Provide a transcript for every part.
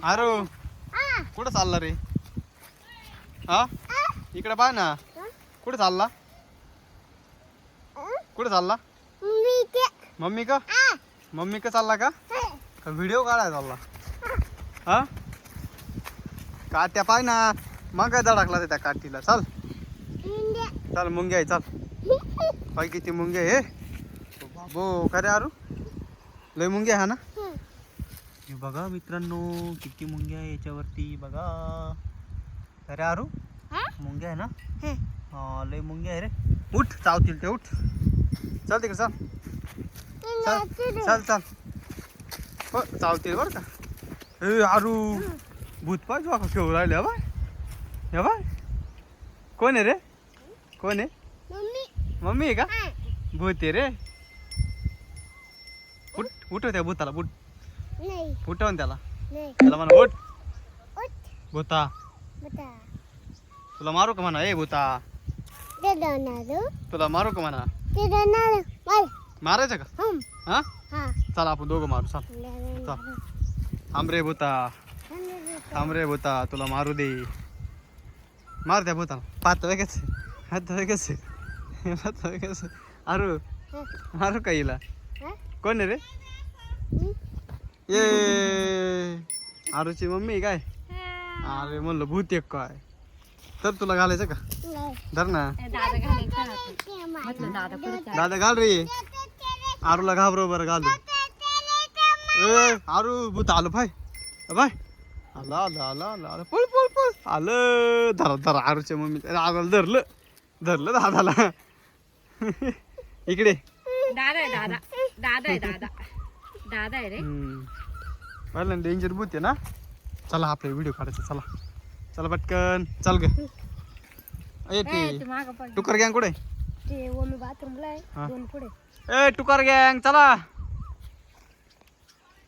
आरू कुठं चालला रे? हा इकडे पाय ना. कुठे चालला? कुठे चालला? मम्मी का? मम्मी का चालला का? व्हिडिओ काढायला चालला? हा काट्या पाय ना. मग काय धडकला त्या काठीला. चल चल मुंग्या आहे चल. पाय किती मुंग्या आहे बाबो. का रे आरू लय मुंग्या हा ना. हे बघा मित्रांनो किती मुंग्या आहे याच्यावरती बघा. अरे आरू मुंग्या आहे ना. हा लय मुंग्या आहे रे. उठ चावतील ते. उठ चल तिकडे चल. चल चल चल हो चावतील बरं का. ए आरू भूत पाहिजे का खेळू राहिले. बाय हे बाय कोण आहे रे? कोण आहे? मम्मी आहे का? भूत आहे रे. उठ उठव त्या भूताला. उठ उठव त्याला. त्याला म्हणा उठ भूता. तुला मारू का म्हणा. ए भूता तुला मारू का म्हणा. मारायचं का? हा चला आपण दोघं मारू. चल चल थांब रे भूता. थांब रे भूता तुला मारू दे. मार त्या भूताला. पाहत कस हात कस कस. अरू मारू का हिला? कोण आहे रे? ये आरूची मम्मी काय? अरे म्हणलं भूत एक काय. तर तुला घालायचं का? धर ना. दादा घाल रे. आरूला घाबरो बरं घालू. ए आरू भूत आलं भाई. बाय आला आला आला आला आला. पळ पळ पळ आलं. धरा धरा आरूच्या मम्मी आरूला धरलं. धरलं दादाला. इकडे दादा आहे दादा. दादा आहे दादा. दादा आहे रे. पहिला डेंजर भूत आहे ना. चला आपले व्हिडिओ काढायचा. चला चला पटकन चल ग. टुकर गँग कुठे? बाथरूमला आहे. दोन पुढे. ए टुकर गँग चला.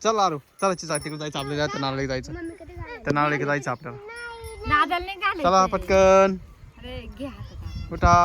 चल आरू चला तिकडे जायचं आपल्याला. त्या नारळी जायचं. त्या नारळी जायचं आपल्याला. दादाला नाही घालायचं. चला पटकन अरे घे हातात. उठा.